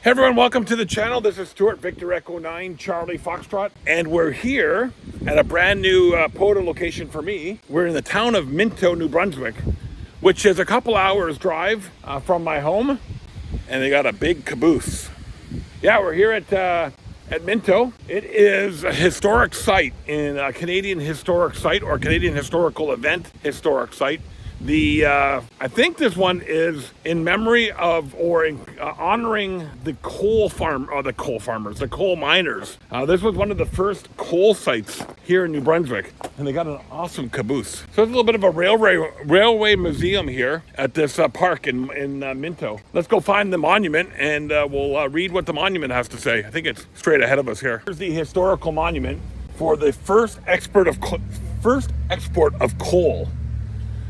Hey everyone, welcome to the channel. This is Stuart, Victor Echo 9, Charlie Foxtrot, and we're here at a brand new POTA location for me. We're in the town of Minto, New Brunswick, which is a couple hours drive from my home, and they got a big caboose. Yeah, we're here at Minto. It is a historic site, in a Canadian historic site or Canadian historical event historic site. I think this one is in memory of or honoring the coal miners. This was one of the first coal sites here in New Brunswick, and they got an awesome caboose. So there's a little bit of a railway museum here at this park in Minto. Let's go find the monument, and we'll read what the monument has to say. I think it's straight ahead of us here. Here's the historical monument for the first export of coal.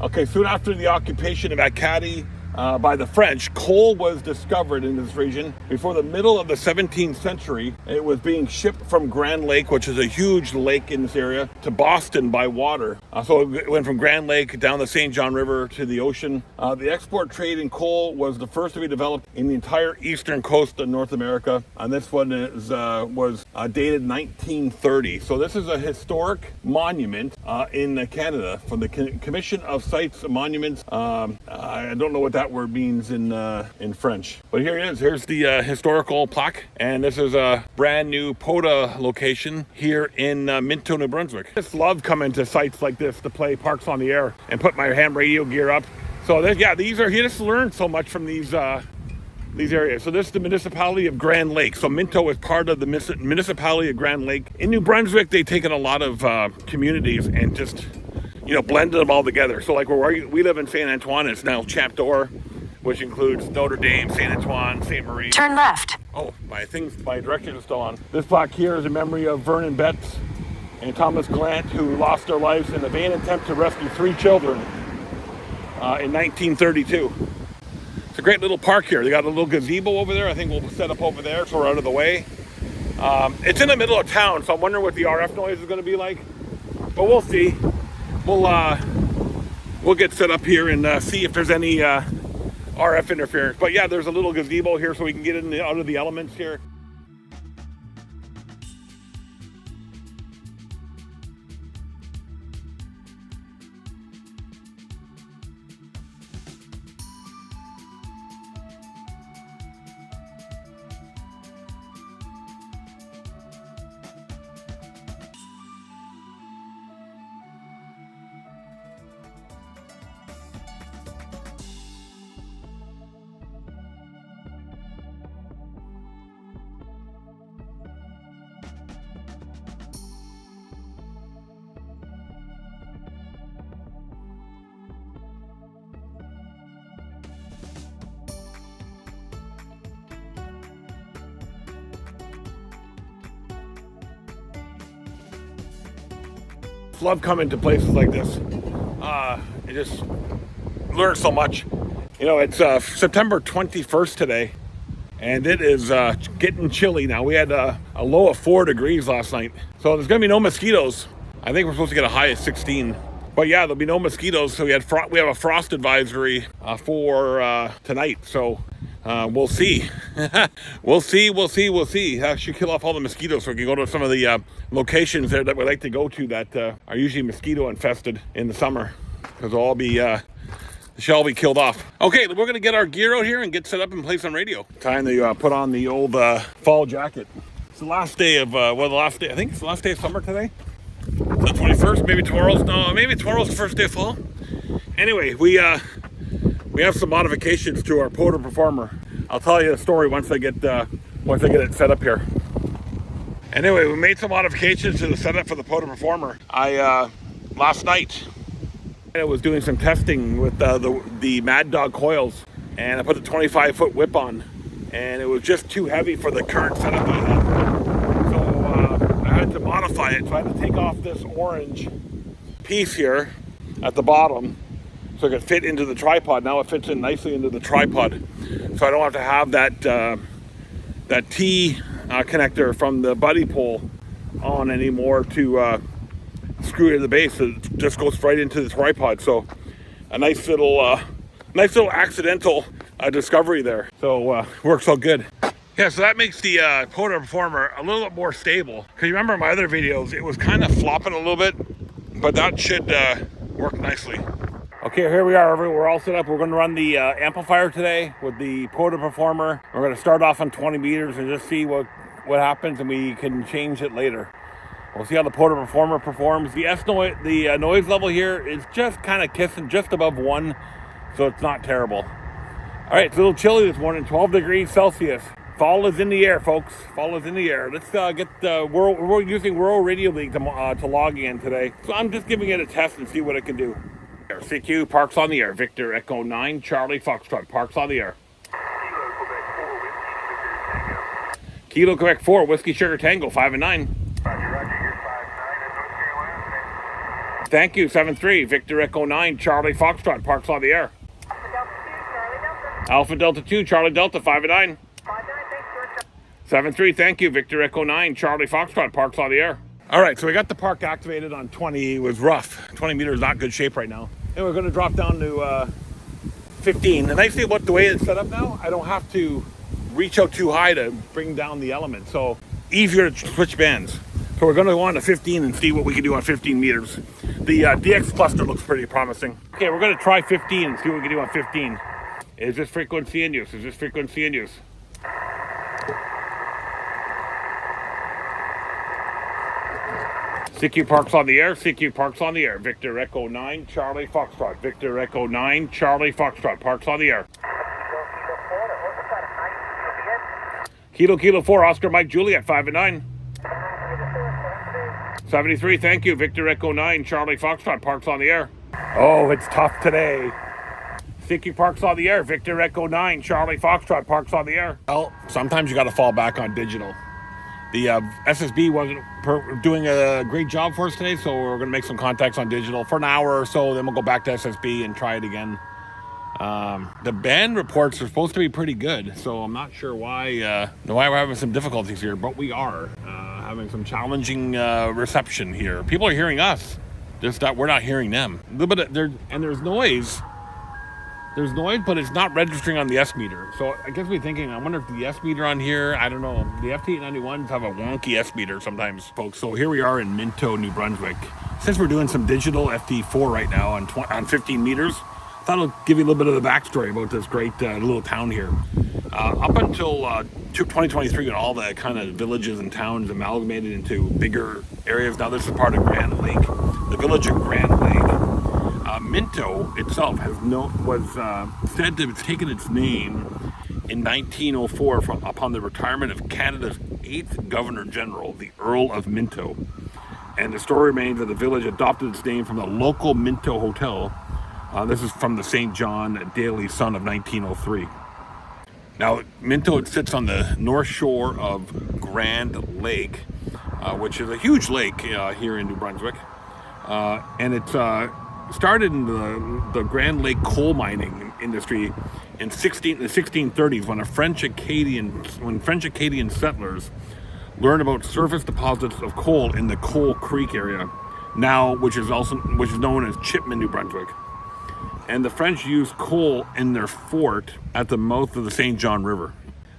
Okay, soon after the occupation of Acadie by the French, coal was discovered in this region. Before the middle of the 17th century, it was being shipped from Grand Lake, which is a huge lake in this area, to Boston by water. So it went from Grand Lake down the St. John River to the ocean. The export trade in coal was the first to be developed in the entire eastern coast of North America. And this one was dated 1930. So this is a historic monument in Canada from the Commission of Sites and Monuments. I don't know what that word means in French, but here it is. Here's the historical plaque, and this is a brand new POTA location here in Minto, New Brunswick. I just love coming to sites like this to play Parks on the Air and put my ham radio gear up. So these are here to learn so much from these areas. So this is the municipality of Grand Lake. So Minto is part of the municipality of Grand Lake. In New Brunswick, they've taken a lot of communities and just blended them all together. So like where we live in St. Antoine, it's now Champ d'Or, which includes Notre Dame, St. Antoine, St. Marie. Turn left. Oh, my directions are still on. This plaque here is in memory of Vernon Betts and Thomas Glant, who lost their lives in a vain attempt to rescue 3 children in 1932. It's a great little park here. They got a little gazebo over there. I think we'll set up over there so we're out of the way. It's in the middle of town, so I'm wondering what the RF noise is going to be like, but we'll see. We'll get set up here and see if there's any RF interference. But yeah, there's a little gazebo here so we can get out of the elements here. Love coming to places like this. You just learn so much. It's September 21st today, and it is getting chilly now. We had a low of 4 degrees last night, so there's gonna be no mosquitoes. I think we're supposed to get a high of 16, but yeah, there'll be no mosquitoes. So we have a frost advisory for tonight. So we'll see. We'll see. That should kill off all the mosquitoes so we can go to some of the locations there that we like to go to that are usually mosquito infested in the summer, because they should all be killed off. Okay, we're going to get our gear out here and get set up and play some radio. Time to put on the old fall jacket. It's the last day of, I think it's the last day of summer today. The 21st, maybe tomorrow's the first day of fall. Anyway, we have some modifications to our POTA Performer. I'll tell you the story once I get it set up here. Anyway, we made some modifications to the setup for the POTA Performer. Last night I was doing some testing with the Mad Dog coils, and I put the 25-foot whip on, and it was just too heavy for the current setup I had. So I had to modify it. So I had to take off this orange piece here at the bottom so it could fit into the tripod. Now it fits in nicely into the tripod, so I don't have to have that T connector from the buddy pole on anymore to screw to the base. It just goes right into the tripod. So a nice little accidental discovery there. So works all good. Yeah, so that makes the POTA Performer a little bit more stable. Because you remember in my other videos, it was kind of flopping a little bit, but that should work nicely. Okay, here we are, everyone. We're all set up. We're going to run the amplifier today with the POTA Performer. We're going to start off on 20 meters and just see what happens, and we can change it later. We'll see how the POTA Performer performs. The noise level here is just kind of kissing just above 1, so it's not terrible. All right, it's a little chilly this morning, 12 degrees Celsius. Fall is in the air, folks. Fall is in the air. Let's get we're using Rural Radio League to log in today. So I'm just giving it a test and see what it can do. CQ, parks on the air. Victor Echo 9, Charlie Foxtrot, parks on the air. Kilo Quebec 4, Whiskey Sugar Tango, 5 and 9. Thank you, 7-3, Victor Echo 9, Charlie Foxtrot, parks on the air. Alpha Delta 2, Charlie Delta, 5 and 9. 7-3, thank you, Victor Echo 9, Charlie Foxtrot, parks on the air. All right, so we got the park activated on 20. It was rough. 20 meters, not good shape right now. And we're going to drop down to 15. The nice thing about the way it's set up now, I don't have to reach out too high to bring down the element. So easier to switch bands. So we're going to go on to 15 and see what we can do on 15 meters. The DX cluster looks pretty promising. Okay, we're going to try 15 and see what we can do on 15. Is this frequency in use? Is this frequency in use? CQ parks on the air, CQ parks on the air. Victor Echo 9, Charlie Foxtrot. Victor Echo 9, Charlie Foxtrot, parks on the air. Kilo 4, Oscar Mike Juliet, 5 and 9. 73, thank you. Victor Echo 9, Charlie Foxtrot, parks on the air. Oh, it's tough today. CQ parks on the air. Victor Echo 9, Charlie Foxtrot, parks on the air. Well, sometimes you got to fall back on digital. The SSB wasn't doing a great job for us today, so we're going to make some contacts on digital for an hour or so, then we'll go back to SSB and try it again. The band reports are supposed to be pretty good, so I'm not sure why we're having some difficulties here, but we are having some challenging reception here. People are hearing us, just that we're not hearing them. A little bit there's noise. There's noise, but it's not registering on the S meter. So I guess we're thinking, I wonder if the S meter on here, I don't know. The FT-891s have a wonky S meter sometimes, folks. So here we are in Minto, New Brunswick. Since we're doing some digital FT4 right now on 15 meters, I thought I'll give you a little bit of the backstory about this great little town here. Up until 2023, when all the kind of villages and towns amalgamated into bigger areas, now this is part of Grand Lake, the village of Grand Lake. Minto itself was said to have taken its name in 1904 upon the retirement of Canada's 8th Governor General, the Earl of Minto. And the story remains that the village adopted its name from the local Minto Hotel. This is from the St. John Daily Sun of 1903. Now, Minto sits on the north shore of Grand Lake, which is a huge lake here in New Brunswick. And it's started in the Grand Lake coal mining industry in the 1630s when French Acadian settlers learned about surface deposits of coal in the Coal Creek area, now which is known as Chipman, New Brunswick. And the French used coal in their fort at the mouth of the St. John River.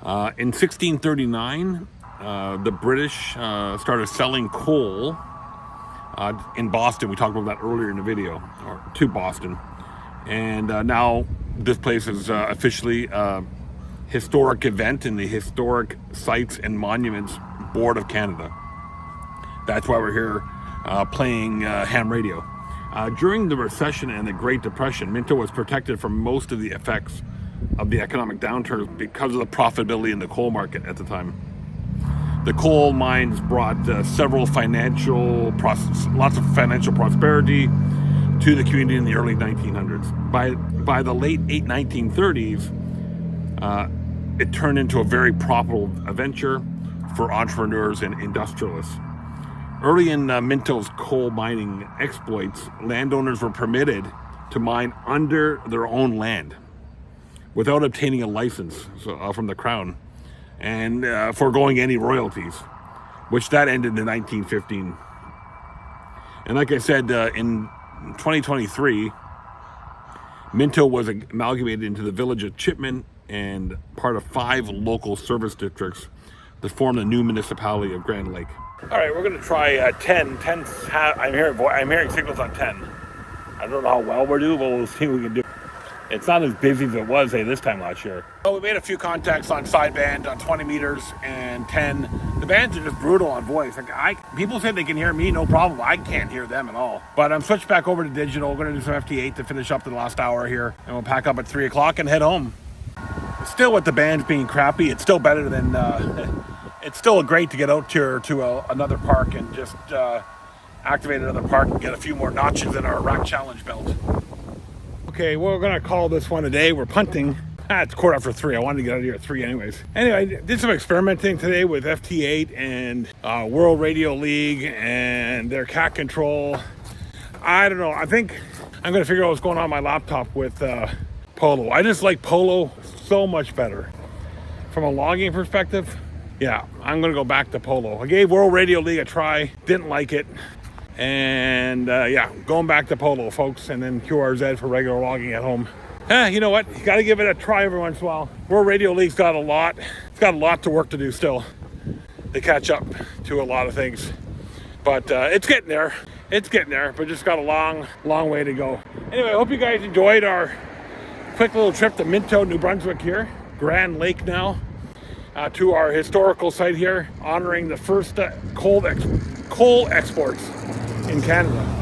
In 1639, the British started selling coal in Boston. We talked about that earlier in the video, or to Boston. And now this place is officially a historic event in the Historic Sites and Monuments Board of Canada. That's why we're here playing ham radio. During the recession and the Great Depression, Minto was protected from most of the effects of the economic downturn because of the profitability in the coal market at the time. The coal mines brought lots of financial prosperity to the community in the early 1900s. By the late 1930s, it turned into a very profitable venture for entrepreneurs and industrialists. Early in Minto's coal mining exploits, landowners were permitted to mine under their own land without obtaining a license from the Crown and foregoing any royalties, which that ended in 1915. And like I said, in 2023, Minto was amalgamated into the village of Chipman and part of 5 local service districts that form the new municipality of Grand Lake. All right, we're going to try 10. 10. I'm hearing signals on 10. I don't know how well we're doing, but we'll see what we can do. It's not as busy as it was, this time last year. So we made a few contacts on sideband on 20 meters and 10. The bands are just brutal on voice. Like people say they can hear me, no problem. I can't hear them at all. But I'm switched back over to digital. We're going to do some FT-8 to finish up the last hour here, and we'll pack up at 3 o'clock and head home. Still, with the bands being crappy, it's still better than. It's still great to get out to another park and just activate another park and get a few more notches in our rack challenge belt. Okay, we're gonna call this one a day. We're punting. It's 3:15. I wanted to get out of here at 3 anyways. Anyway, did some experimenting today with FT-8 and World Radio League and their cat control. I don't know. I think I'm gonna figure out what's going on my laptop with Polo. I just like Polo so much better. From a logging perspective, yeah, I'm gonna go back to Polo. I gave World Radio League a try, didn't like it. And yeah, going back to Polo, folks, and then QRZ for regular logging at home. You know what? You got to give it a try every once in a while. World Radio League's got a lot. It's got a lot to work to do still to catch up to a lot of things. But it's getting there. It's getting there, but just got a long, long way to go. Anyway, I hope you guys enjoyed our quick little trip to Minto, New Brunswick here. Grand Lake now. To our historical site here, honoring the first coal exports in Canada.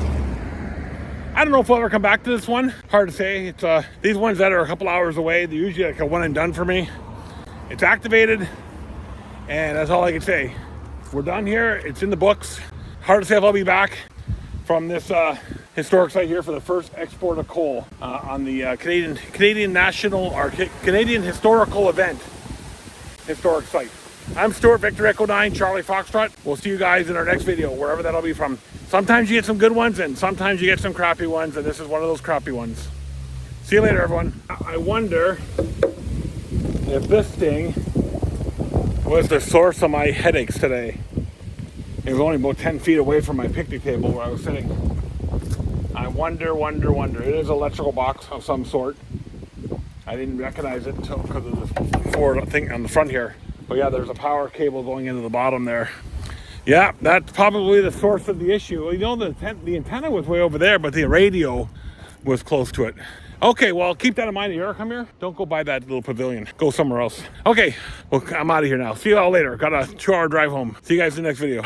I don't know if we'll ever come back to this one. Hard to say. It's these ones that are a couple hours away, they're usually like a one and done for me. It's activated, and that's all I can say. We're done here. It's in the books. Hard to say if I'll be back from this historic site here for the first export of coal on the Canadian National or Canadian Historical Event historic site. I'm Stuart, Victor Echo 9, Charlie Foxtrot. We'll see you guys in our next video, wherever that'll be from. Sometimes you get some good ones, and sometimes you get some crappy ones, and this is one of those crappy ones. See you later, everyone. I wonder if this thing was the source of my headaches today. It was only about 10 feet away from my picnic table where I was sitting. I wonder. It is an electrical box of some sort. I didn't recognize it until because of the Ford thing on the front here. But yeah, there's a power cable going into the bottom there. Yeah, that's probably the source of the issue. You know, the antenna was way over there, but the radio was close to it. Okay, well, keep that in mind. If you ever come here, don't go by that little pavilion. Go somewhere else. Okay, well, I'm out of here now. See you all later. Got a 2-hour drive home. See you guys in the next video.